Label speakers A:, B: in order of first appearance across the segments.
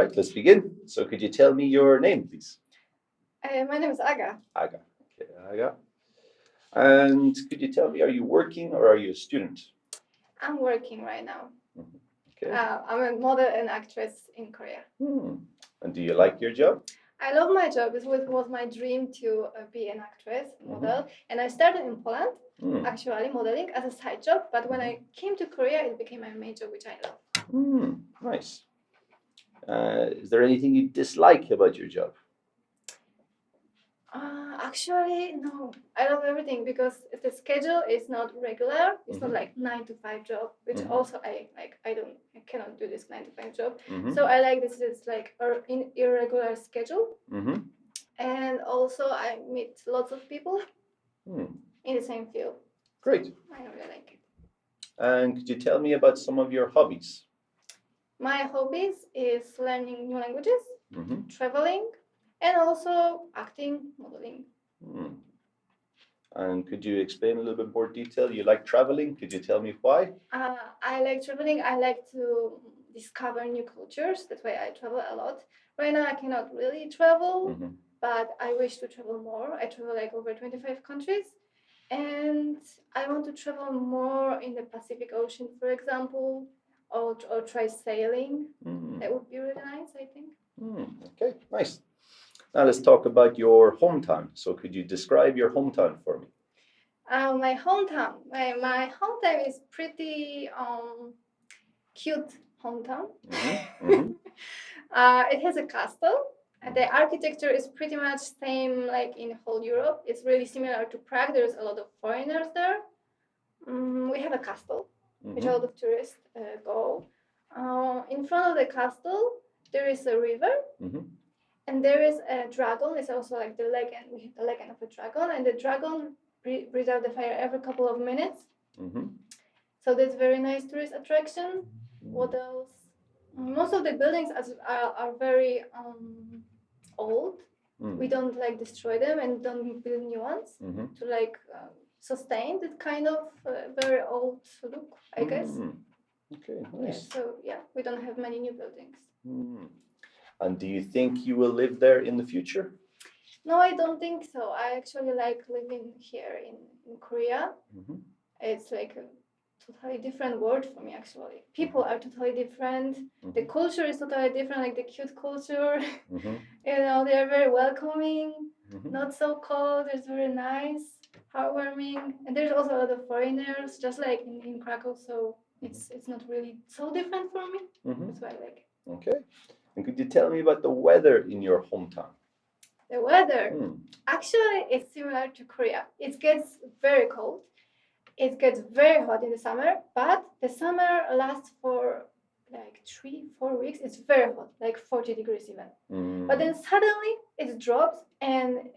A: right, let's begin. So could you tell me your name, please?
B: My name is Aga.
A: Aga. Okay, Aga. And could you tell me, are you working or are you a student?
B: I'm working right now.
A: Okay.
B: I'm a model and actress in Korea.
A: And do you like your job?
B: I love my job. It was my dream to be an actress, model. And I started in Poland, actually modeling as a side job. But when I came to Korea, it became my major, which I love.
A: Nice. Is there anything you dislike about your job?
B: Actually, no. I love everything because the schedule is not regular. It's not like 9 to 5 job, which also I like. I cannot do this 9 to 5 job. So I like this is like an irregular schedule. And also I meet lots of people in the same field.
A: Great.
B: I really like it.
A: And could you tell me about some of your hobbies?
B: My hobbies is learning new languages, traveling, and also acting, modeling.
A: And could you explain a little bit more detail? You like traveling? Could you tell me why?
B: I like traveling. I like to discover new cultures. That's why I travel a lot. Right now I cannot really travel, but I wish to travel more. I travel like over 25 countries. And I want to travel more in the Pacific Ocean, for example, or try sailing. That would be really nice, I think.
A: Okay, nice. Now let's talk about your hometown. So could you describe your hometown for me?
B: My hometown. My hometown is pretty cute hometown. It has a castle. The architecture is pretty much same like in whole Europe. It's really similar to Prague. There's a lot of foreigners there. We have a castle, which a lot of tourists go. In front of the castle, there is a river. And there is a dragon. It's also like the legend. We have the legend of a dragon, and the dragon breathes out the fire every couple of minutes. So that's very nice tourist attraction. What else? Most of the buildings are very old. We don't like destroy them and don't build new ones to like sustain that kind of very old look, I guess.
A: Okay, nice.
B: Yeah, so yeah, we don't have many new buildings.
A: And do you think you will live there in the future?
B: No, I don't think so. I actually like living here in Korea. It's like a totally different world for me, actually. People are totally different. The culture is totally different, like the cute culture. You know, they are very welcoming, not so cold. It's very nice, heartwarming. And there's also a lot of foreigners, just like in Krakow. So it's not really so different for me. That's why I like it.
A: Okay. And could you tell me about the weather in your hometown?
B: The weather, actually, it's similar to Korea. It gets very cold. It gets very hot in the summer, but the summer lasts for like 3-4 weeks. It's very hot, like 40 degrees even. But then suddenly it drops, and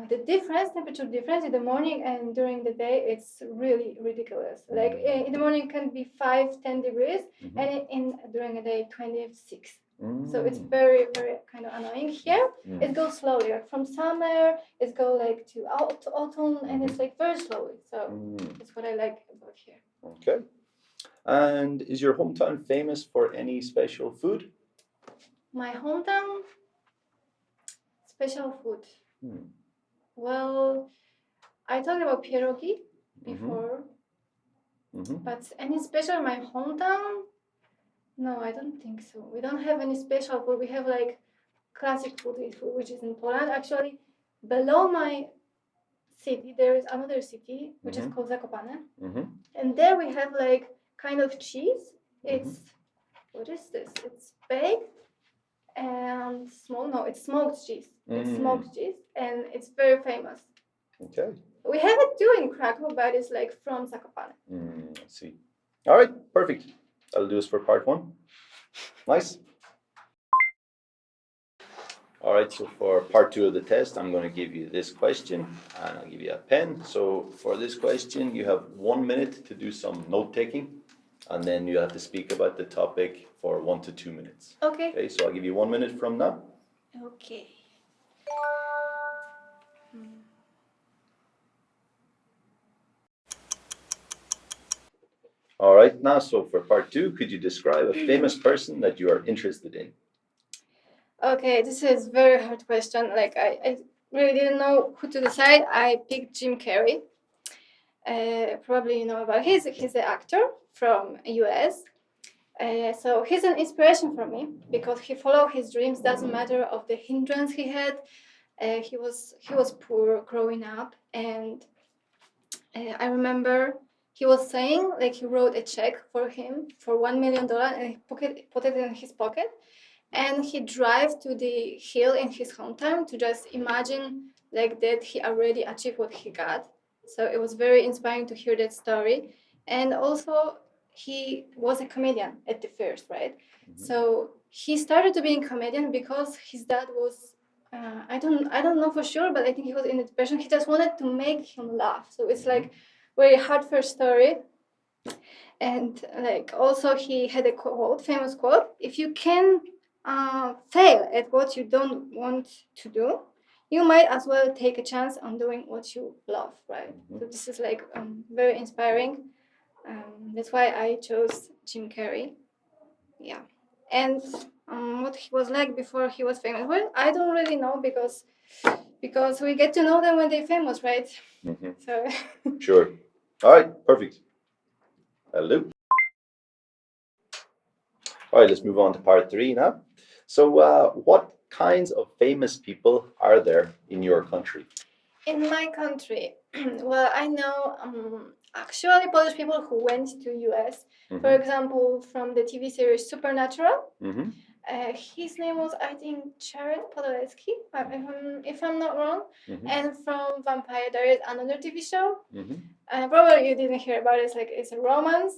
B: the temperature difference in the morning and during the day, it's really ridiculous. Like in the morning can be 5-10 degrees, and during the day 26. So it's very, very kind of annoying. Here it goes slowly. Like from summer, it goes like to autumn, and it's like very slowly. So that's what I like about here.
A: Okay. And is your hometown famous for any special food?
B: My hometown special food. Well, I talked about pierogi before, but any special in my hometown? No, I don't think so. We don't have any special food. We have like classic food, which is in Poland. Actually, below my city, there is another city, which is called Zakopane. And there we have like kind of cheese. It's, what is this? It's baked and it's smoked cheese. It's smoked cheese, and it's very famous.
A: Okay.
B: We have it too in Krakow, but it's like from Zakopane.
A: I see. All right, perfect. That'll do us for part 1. Nice. All right, so for part 2 of the test, I'm going to give you this question, and I'll give you a pen. So for this question, you have 1 minute to do some note-taking, and then you have to speak about the topic for 1 to 2 minutes. Okay, so I'll give you 1 minute from now.
B: Okay.
A: All right, now, so for part 2, could you describe a famous person that you are interested in?
B: Okay, this is very hard question. Like I really didn't know who to decide. I picked Jim Carrey. Probably you know about he's an actor from US. So he's an inspiration for me because he followed his dreams. Doesn't matter of the hindrance he had. He was poor growing up, and I remember he was saying like he wrote a check for him for $1 million and he put it in his pocket, and he drive to the hill in his hometown to just imagine like that he already achieved what he got. So it was very inspiring to hear that story, and also he was a comedian at the first, right? So he started to be a comedian because his dad was I don't know for sure, but I think he was in a depression. He just wanted to make him laugh. So it's like very heartfelt story. And like also he had a famous quote: "If you can fail at what you don't want to do, you might as well take a chance on doing what you love." Right. So this is like very inspiring. That's why I chose Jim Carrey. Yeah. And what he was like before he was famous. Well, I don't really know because we get to know them when they're famous, right? So
A: Sure. All right, perfect. Hello. All right, let's move on to part 3 now. So, what kinds of famous people are there in your country?
B: in my country, well, I know actually Polish people who went to US. For example, from the TV series Supernatural. His name was, I think, Jared Padalecki, if I'm not wrong. And from Vampire Diaries, another TV show. Probably you didn't hear about it. It's a romance.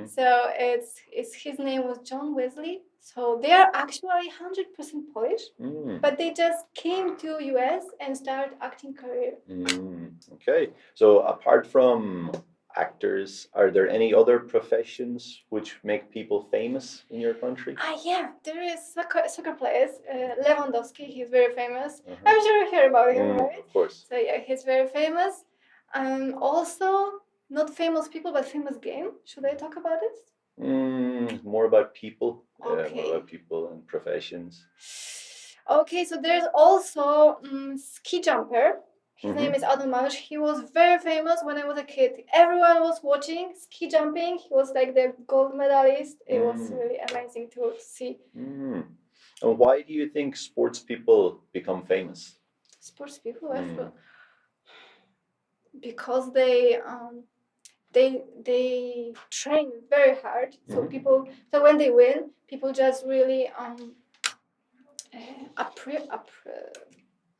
B: So it's his name was John Wesley. So they are actually 100% Polish, but they just came to US and started acting career.
A: Okay. So apart from actors, are there any other professions which make people famous in your country?
B: Yeah, there is soccer players. Lewandowski, he's very famous. I'm sure you hear about him, right?
A: Of course.
B: So yeah, he's very famous. Also, not famous people, but famous game. Should I talk about it?
A: More about people.
B: Okay.
A: More about people and professions.
B: Okay, so there's also ski jumper. His name is Adam Małysz. He was very famous when I was a kid. Everyone was watching ski jumping. He was like the gold medalist. It was really amazing to see.
A: And why do you think sports people become famous?
B: Sports people, because they train very hard. So so when they win, people just really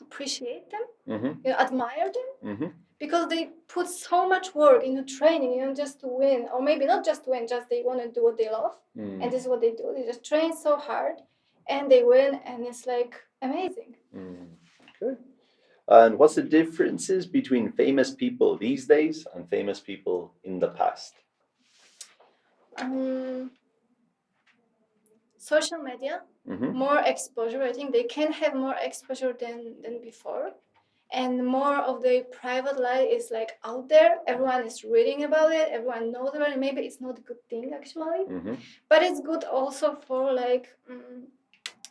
B: appreciate them, admire them, because they put so much work into training, just to win, or maybe not just to win, just they want to do what they love, and this is what they do. They just train so hard, and they win, and it's like amazing.
A: Okay. And what's the differences between famous people these days and famous people in the past?
B: Social media, more exposure. I think they can have more exposure than before, and more of their private life is like out there. Everyone is reading about it. Everyone knows about it. Maybe it's not a good thing actually, but it's good also for like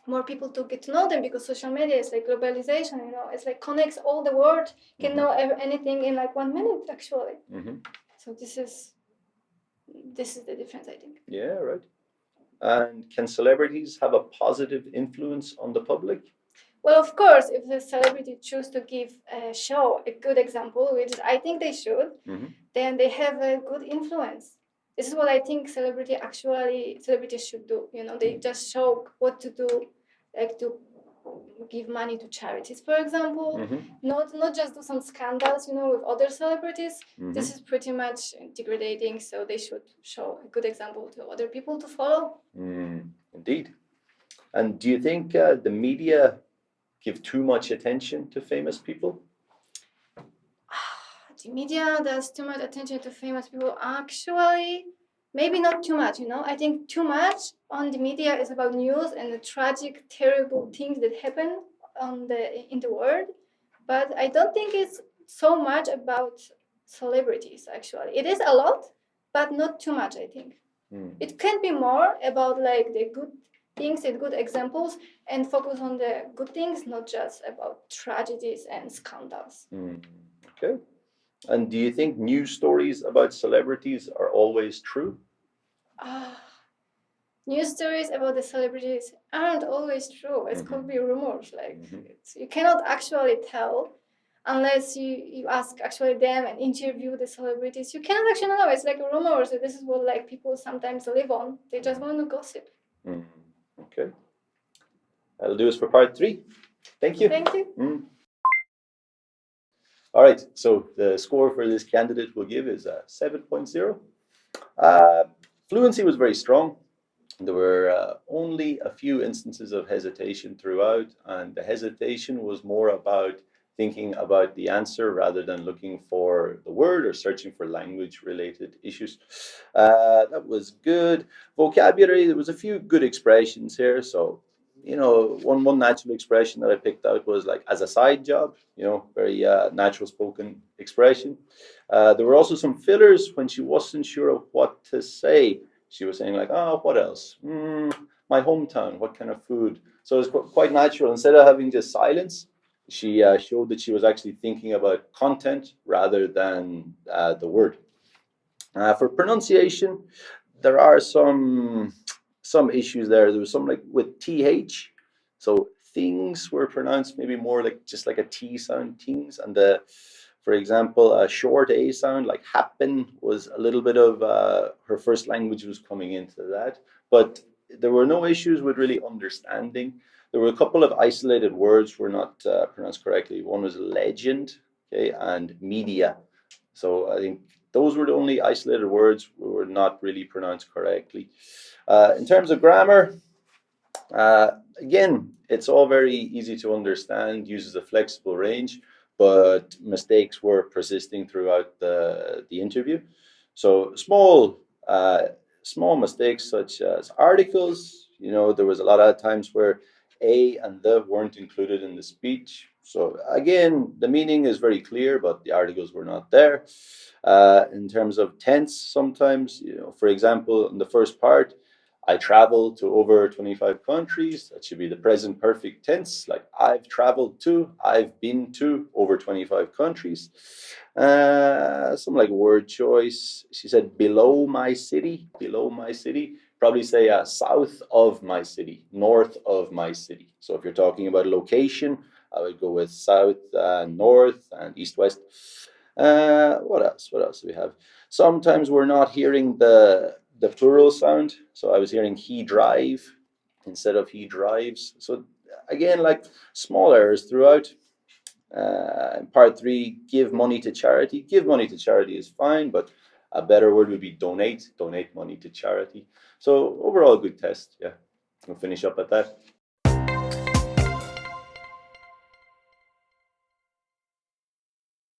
B: more people to get to know them, because social media is like globalization. It's like connects all the world. Can know anything in like 1 minute actually. So this is the difference, I think.
A: Yeah, right. And can celebrities have a positive influence on the public?
B: Well, of course, if the celebrity choose to give a show a good example, which I think they should, then they have a good influence. This is what I think celebrities should do. They just show what to do, like to give money to charities, for example. Not just do some scandals, with other celebrities. This is pretty much degrading. So they should show a good example to other people to follow.
A: Indeed. And do you think the media give too much attention to famous people?
B: The media does too much attention to famous people. Actually, maybe not too much. I think too much on the media is about news and the tragic, terrible things that happen in the world. But I don't think it's so much about celebrities. Actually, it is a lot, but not too much, I think.
A: Mm.
B: It can be more about like the good things and good examples and focus on the good things, not just about tragedies and scandals.
A: Okay. And do you think news stories about celebrities are always true?
B: News stories about the celebrities aren't always true. It could be rumors. Like you cannot actually tell unless you ask actually them and interview the celebrities. You cannot actually know. It's like rumors. This is what like people sometimes live on. They just want to gossip.
A: Okay. That'll do us for part 3. Thank you.
B: Thank you.
A: All right. So the score for this candidate we'll give is 7.0. Fluency was very strong. There were only a few instances of hesitation throughout, and the hesitation was more about thinking about the answer rather than looking for the word or searching for language-related issues. That was good. Vocabulary, there was a few good expressions here. So, one natural expression that I picked out was like as a side job, very natural spoken expression. There were also some fillers when she wasn't sure of what to say. She was saying like, oh, what else? My hometown, what kind of food? So it's quite natural. Instead of having just silence, she showed that she was actually thinking about content rather than the word. For pronunciation, there are some issues there. There was some like with th. So things were pronounced maybe more like just like a T sound, things, and for example, a short A sound like happen was a little bit of her first language was coming into that, but there were no issues with really understanding. There were a couple of isolated words were not pronounced correctly. One was legend, okay, and media. So I think those were the only isolated words were not really pronounced correctly. In terms of grammar, again, it's all very easy to understand, uses a flexible range, but mistakes were persisting throughout the interview. So small mistakes such as articles, there was a lot of times where a and the weren't included in the speech. So again, the meaning is very clear, but the articles were not there. In terms of tense, sometimes, for example, in the first part, I traveled to over 25 countries. That should be the present perfect tense. Like I've traveled to, I've been to over 25 countries. Some like word choice. She said below my city, below my city. Probably say south of my city, north of my city. So if you're talking about a location, I would go with south, north, and east, west. What else? What else do we have? Sometimes we're not hearing the plural sound. So I was hearing he drive instead of he drives. So again, like small errors throughout. In part 3, give money to charity. Give money to charity is fine, but a better word would be donate. Donate money to charity. So overall, good test. Yeah, we'll finish up at that.